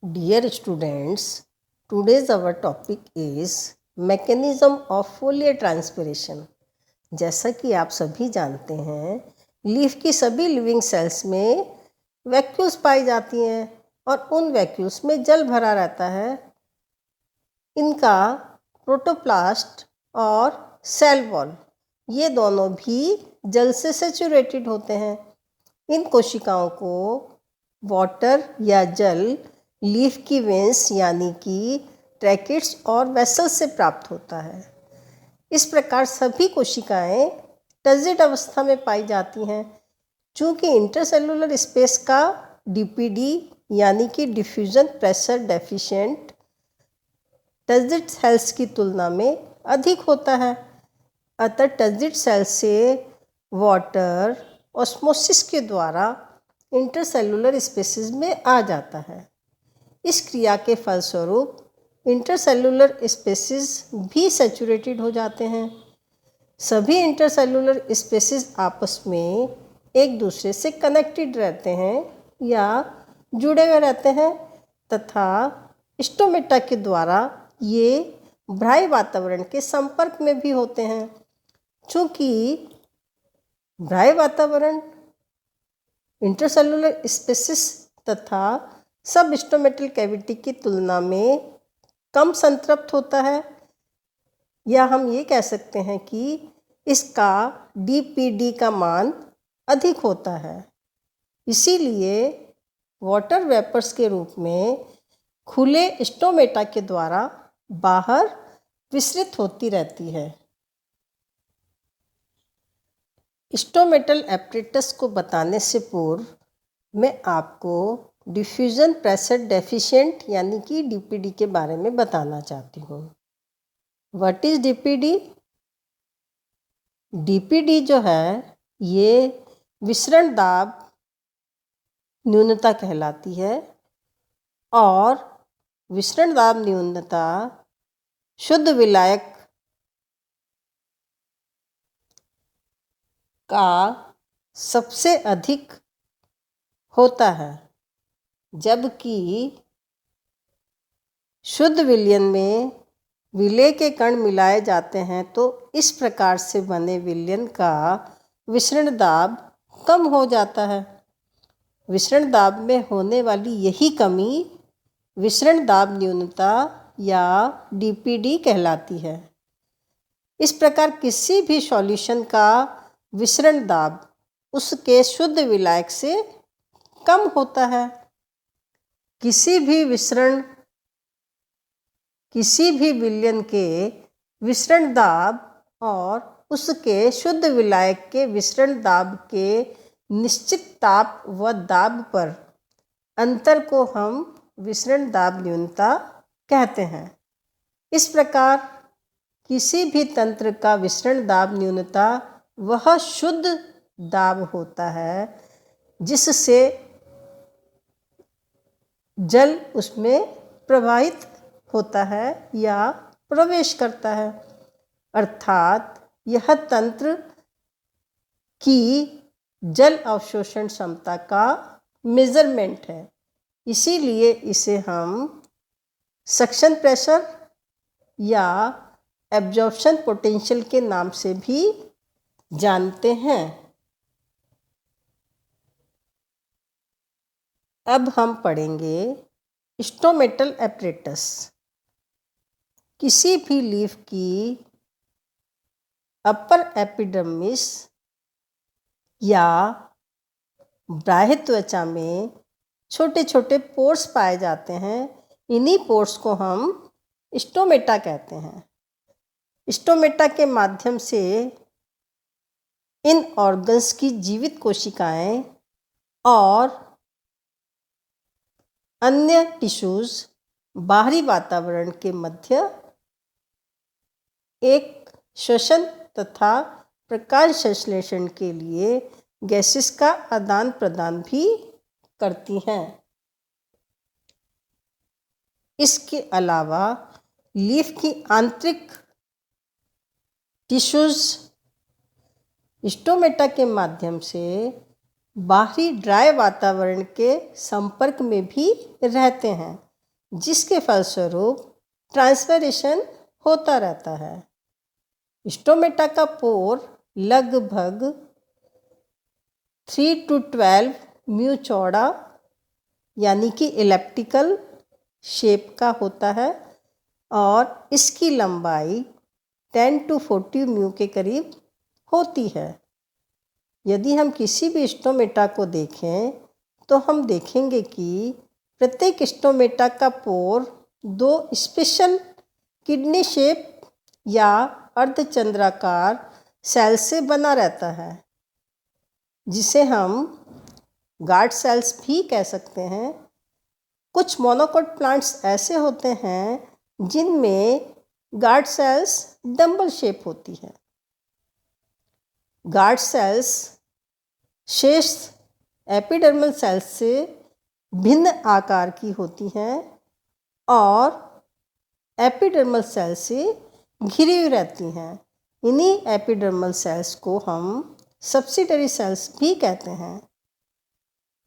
Dear students, today's our topic is mechanism of foliar transpiration. जैसा कि आप सभी जानते हैं, लीफ की सभी लिविंग सेल्स में वैक्यूल्स पाई जाती हैं और उन वैक्यूल्स में जल भरा रहता है। इनका प्रोटोप्लास्ट और सेल वॉल ये दोनों भी जल से सैचुरेटेड होते हैं। इन कोशिकाओं को वाटर या जल लीफ की वेंस यानी कि ट्रैकेट्स और वेसल्स से प्राप्त होता है। इस प्रकार सभी कोशिकाएं टर्जिड अवस्था में पाई जाती हैं। चूँकि इंटरसेलुलर स्पेस का डीपीडी यानी कि diffusion pressure deficient turgid cells की तुलना में अधिक होता है, अतः टर्जिड सेल्स से वाटर ऑस्मोसिस के द्वारा इंटरसेलुलर स्पेसिस में आ जाता है। इस क्रिया के फलस्वरूप इंटरसेलुलर स्पेसिस भी सैचुरेटेड हो जाते हैं। सभी इंटरसेलुलर स्पेसिस आपस में एक दूसरे से कनेक्टेड रहते हैं या जुड़े हुए रहते हैं तथा स्टोमेटा के द्वारा ये बाह्य वातावरण के संपर्क में भी होते हैं। चूँकि बाह्य वातावरण इंटरसेलुलर स्पेसिस तथा सब स्टोमेटल कैविटी की तुलना में कम संतृप्त होता है, या हम ये कह सकते हैं कि इसका डीपीडी का मान अधिक होता है। इसीलिए वाटर वेपर्स के रूप में खुले स्टोमेटा के द्वारा बाहर विसरित होती रहती है। स्टोमेटल एपरेटस को बताने से पूर्व मैं आपको डिफ्यूजन प्रेशर डेफिशिएंट यानी कि डीपीडी के बारे में बताना चाहती हूँ। What is DPD? डीपीडी जो है ये विसरण दाब न्यूनता कहलाती है और विसरण दाब न्यूनता शुद्ध विलायक का सबसे अधिक होता है, जबकि शुद्ध विलयन में विलेय के कण मिलाए जाते हैं तो इस प्रकार से बने विलयन का विसरण दाब कम हो जाता है। विसरण दाब में होने वाली यही कमी विसरण दाब न्यूनता या डीपीडी कहलाती है। इस प्रकार किसी भी सॉल्यूशन का विसरण दाब उसके शुद्ध विलायक से कम होता है। किसी भी विलयन के विसरण दाब और उसके शुद्ध विलायक के विसरण दाब के निश्चित ताप व दाब पर अंतर को हम विसरण दाब न्यूनता कहते हैं। इस प्रकार किसी भी तंत्र का विसरण दाब न्यूनता वह शुद्ध दाब होता है जिससे जल उसमें प्रवाहित होता है या प्रवेश करता है, अर्थात यह तंत्र की जल अवशोषण क्षमता का मेजरमेंट है। इसीलिए इसे हम सक्शन प्रेशर या एब्जॉर्प्शन पोटेंशियल के नाम से भी जानते हैं। अब हम पढ़ेंगे स्टोमेटल एपरेटस। किसी भी लीफ की अपर एपिडर्मिस या बाह्य त्वचा में छोटे छोटे पोर्स पाए जाते हैं। इन्हीं पोर्स को हम स्टोमेटा कहते हैं। स्टोमेटा के माध्यम से इन ऑर्गन्स की जीवित कोशिकाएं और अन्य टिश्यूज बाहरी वातावरण के मध्य एक श्वसन तथा प्रकाश संश्लेषण के लिए गैसेस का आदान प्रदान भी करती हैं। इसके अलावा लीफ की आंतरिक टिश्यूज स्टोमेटा के माध्यम से बाहरी ड्राई वातावरण के संपर्क में भी रहते हैं। जिसके फलस्वरूप ट्रांसपिरेशन होता रहता है। स्टोमेटा का पोर लगभग 3 to 12 म्यू चौड़ा यानी कि एलिप्टिकल शेप का होता है और इसकी लंबाई 10 to 40 म्यू के करीब होती है। यदि हम किसी भी स्टोमेटा को देखें तो हम देखेंगे कि प्रत्येक स्टोमेटा का पोर 2 स्पेशल किडनी शेप या अर्धचंद्राकार सेल से बना रहता है, जिसे हम गार्ड सेल्स भी कह सकते हैं। कुछ मोनोकोट प्लांट्स ऐसे होते हैं जिनमें गार्ड सेल्स डंबल शेप होती है। गार्ड सेल्स शेष एपिडर्मल सेल्स से भिन्न आकार की होती हैं और एपिडर्मल सेल से घिरी हुई रहती हैं। इन्हीं एपिडर्मल सेल्स को हम सब्सिडरी सेल्स भी कहते हैं।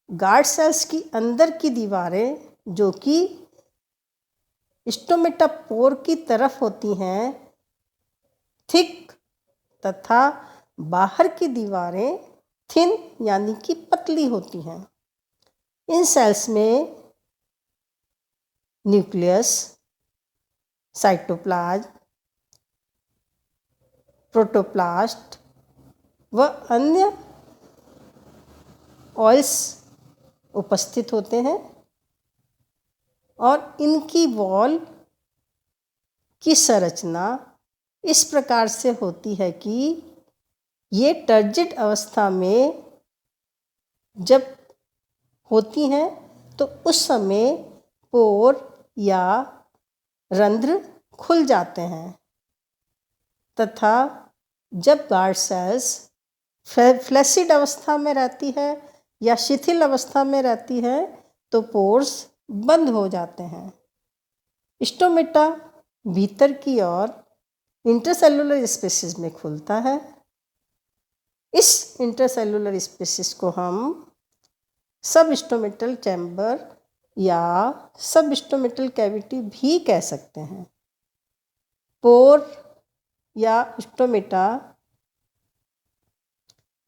गार्ड सेल्स की अंदर की दीवारें जो कि स्टोमेटा पोर की तरफ होती हैं थिक तथा बाहर की दीवारें थिन यानी कि पतली होती हैं। इन सेल्स में न्यूक्लियस, साइटोप्लाज्म, प्रोटोप्लास्ट व अन्य ऑयल्स उपस्थित होते हैं और इनकी वॉल की संरचना इस प्रकार से होती है कि ये टर्जिड अवस्था में जब होती हैं तो उस समय पोर या रंध्र खुल जाते हैं तथा जब गार्ड सेल्स फ्लैसिड अवस्था में रहती है या शिथिल अवस्था में रहती है तो पोर्स बंद हो जाते हैं। स्टोमेटा भीतर की ओर इंटरसेलुलर स्पेसिस में खुलता है। इस इंटरसेलुलर स्पेसिस को हम सबस्टोमेटल चैम्बर या सबस्टोमेटल कैविटी भी कह सकते हैं। पोर या stomata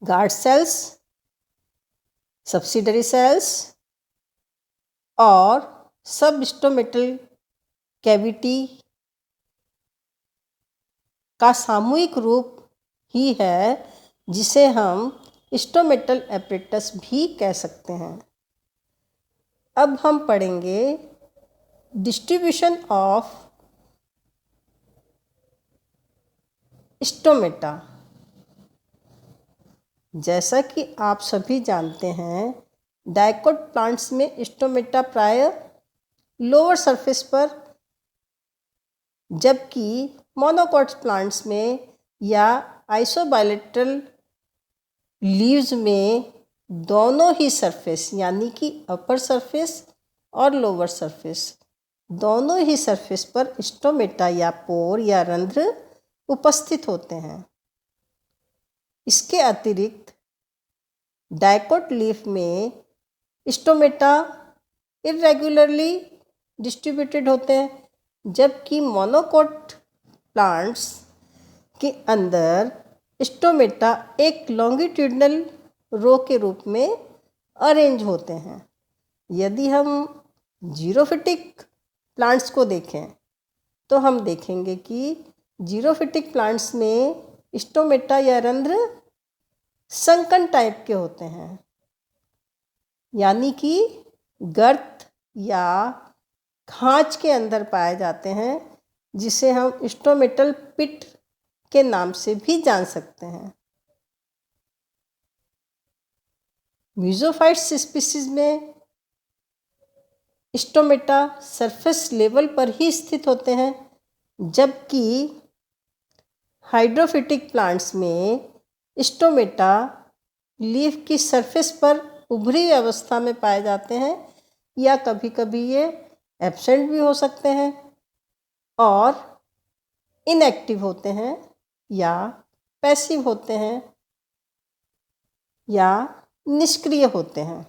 guard cells, subsidiary cells और सबस्टोमेटल कैविटी का सामूहिक रूप ही है जिसे हम स्टोमेटल एपरेटस भी कह सकते हैं। अब हम पढ़ेंगे डिस्ट्रीब्यूशन ऑफ स्टोमेटा। जैसा कि आप सभी जानते हैं, डाइकोट प्लांट्स में स्टोमेटा प्रायः लोअर सरफेस पर, जबकि मोनोकोट प्लांट्स में या आइसोबायलेटरल लीव्स में दोनों ही सरफेस यानी कि अपर सरफेस और लोअर सरफेस दोनों ही सरफेस पर स्टोमेटा या पोर या रंध्र उपस्थित होते हैं। इसके अतिरिक्त डाइकोट लीफ में स्टोमेटा इरेगुलरली डिस्ट्रीब्यूटेड होते हैं, जबकि मोनोकोट प्लांट्स के अंदर स्टोमेटा एक लॉन्गिट्यूडनल रो के रूप में अरेंज होते हैं। यदि हम जीरोफिटिक प्लांट्स को देखें तो हम देखेंगे कि जीरोफिटिक प्लांट्स में स्टोमेटा या रंध्र संकन टाइप के होते हैं, यानी कि गर्त या खांच के अंदर पाए जाते हैं, जिसे हम स्टोमेटल पिट के नाम से भी जान सकते हैं। म्यूजोफाइट्स स्पीसीज में स्टोमेटा सरफेस लेवल पर ही स्थित होते हैं, जबकि हाइड्रोफिटिक प्लांट्स में स्टोमेटा लीफ की सरफेस पर उभरी हुई अवस्था में पाए जाते हैं या कभी कभी ये एब्सेंट भी हो सकते हैं और इनएक्टिव होते हैं या पैसिव होते हैं या निष्क्रिय होते हैं।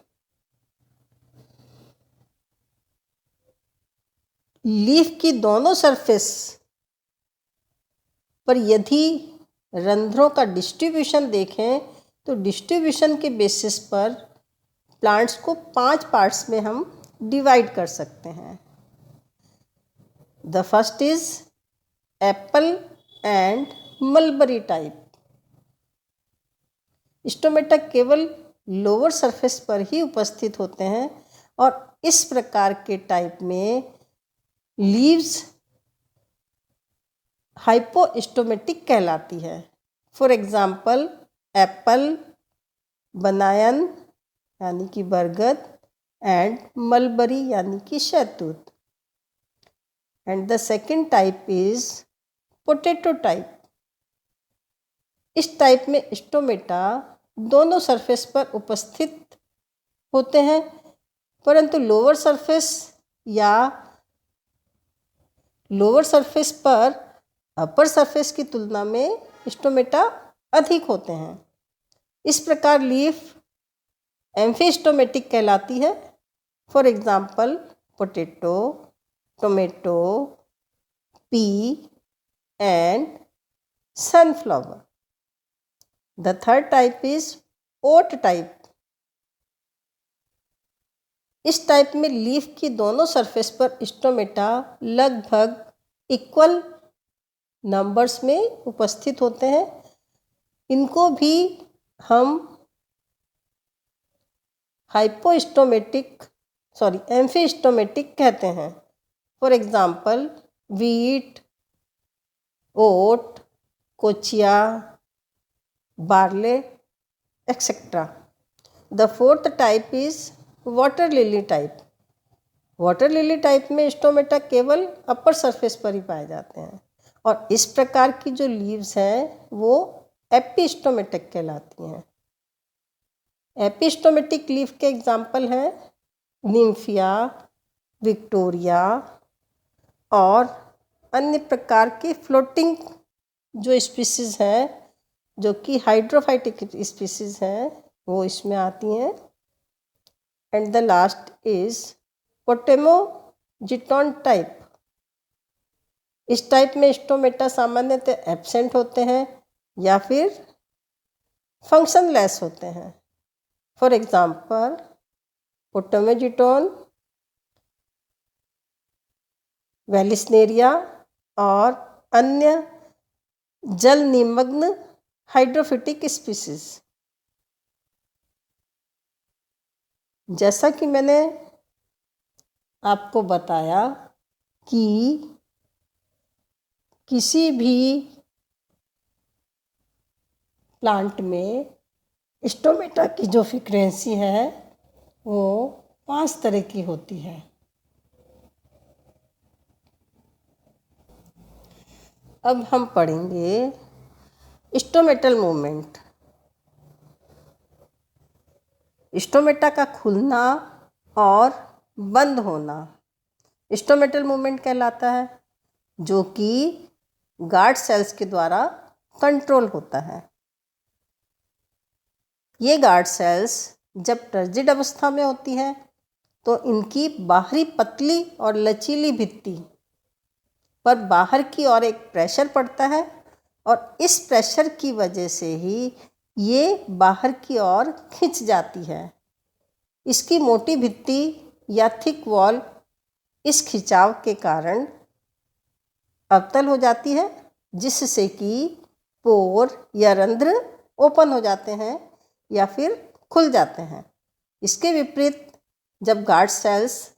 लीफ की दोनों सरफेस पर यदि रंध्रों का डिस्ट्रीब्यूशन देखें तो डिस्ट्रीब्यूशन के बेसिस पर प्लांट्स को 5 पार्ट्स में हम डिवाइड कर सकते हैं। The first is Apple and mulberry type. Stomata केवल लोअर सरफेस पर ही उपस्थित होते हैं और इस प्रकार के टाइप में लीव्स हाइपोस्टोमेटिक कहलाती है। फॉर एग्जाम्पल एप्पल, बनायन यानी कि बरगद एंड मलबरी यानी कि शहतूत। And the second type is potato type. इस टाइप में स्टोमेटा दोनों सरफेस पर उपस्थित होते हैं, परंतु लोअर सरफेस पर अपर सरफेस की तुलना में स्टोमेटा अधिक होते हैं। इस प्रकार लीफ एम्फीस्टोमेटिक कहलाती है। For example potato, tomato, P and sunflower. The third type is oat type. इस टाइप में लीफ की दोनों सरफेस पर स्टोमेटा लगभग इक्वल नंबर्स में उपस्थित होते हैं। इनको भी हम एम्फीस्टोमेटिक कहते हैं। फॉर एग्जाम्पल वीट, ओट, कोचिया, barley etcetera. The fourth type is water lily type. Water lily type में स्टोमेटा केवल अपर सरफेस पर ही पाए जाते हैं और इस प्रकार की जो लीव्स हैं वो एपिस्टोमेटिक कहलाती हैं। एपिस्टोमेटिक लीफ के एग्जाम्पल हैं निम्फिया, विक्टोरिया और अन्य प्रकार के फ्लोटिंग जो स्पीसीज हैं जो कि हाइड्रोफाइटिक स्पीसीज हैं वो इसमें आती हैं। And the last is potamogeton type. इस टाइप में स्टोमेटा सामान्यतः एब्सेंट होते हैं या फिर फंक्शनलेस होते हैं। फॉर एग्जाम्पल पोटेमोजिटोन, वेलिस्नेरिया और अन्य जल निमग्न हाइड्रोफिटिक स्पीसीज। जैसा कि मैंने आपको बताया कि किसी भी प्लांट में स्टोमेटा की जो फ्रीक्वेंसी है वो 5 तरह की होती है। अब हम पढ़ेंगे स्टोमेटल मूवमेंट। स्टोमेटा का खुलना और बंद होना स्टोमेटल मूवमेंट कहलाता है, जो कि गार्ड सेल्स के द्वारा कंट्रोल होता है। ये गार्ड सेल्स जब टर्जिड अवस्था में होती है तो इनकी बाहरी पतली और लचीली भित्ति पर बाहर की ओर एक प्रेशर पड़ता है और इस प्रेशर की वजह से ही ये बाहर की ओर खिंच जाती है। इसकी मोटी भित्ति या थिक वॉल इस खिंचाव के कारण अवतल हो जाती है, जिससे कि पोर या रंध्र ओपन हो जाते हैं या फिर खुल जाते हैं। इसके विपरीत जब गार्ड सेल्स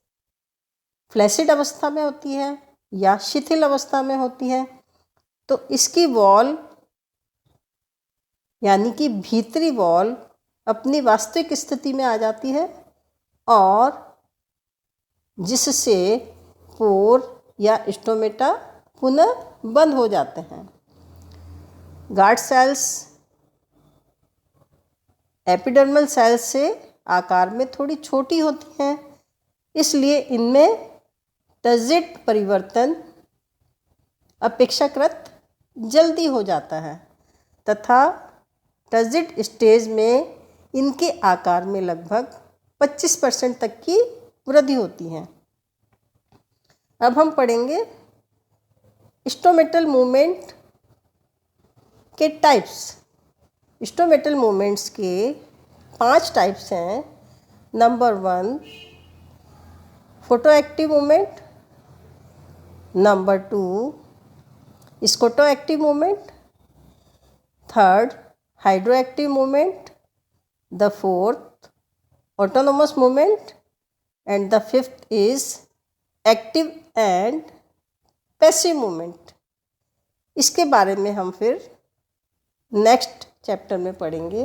फ्लैसिड अवस्था में होती है या शिथिल अवस्था में होती है तो इसकी वॉल यानी कि भीतरी वॉल अपनी वास्तविक स्थिति में आ जाती है और जिससे पोर या स्टोमेटा पुनः बंद हो जाते हैं। गार्ड सेल्स एपिडर्मल सेल्स से आकार में थोड़ी छोटी होती हैं, इसलिए इनमें टर्जिड परिवर्तन अपेक्षाकृत जल्दी हो जाता है तथा टर्जिड स्टेज में इनके आकार में लगभग 25% तक की वृद्धि होती है। अब हम पढ़ेंगे स्टोमेटल मूवमेंट के टाइप्स। स्टोमेटल मूवमेंट्स के 5 टाइप्स हैं। Number 1 photoactive movement, number 2 scotoactive movement, third hydroactive movement, the fourth autonomous movement and the fifth is active and passive movement. इसके बारे में हम फिर नेक्स्ट चैप्टर में पढ़ेंगे।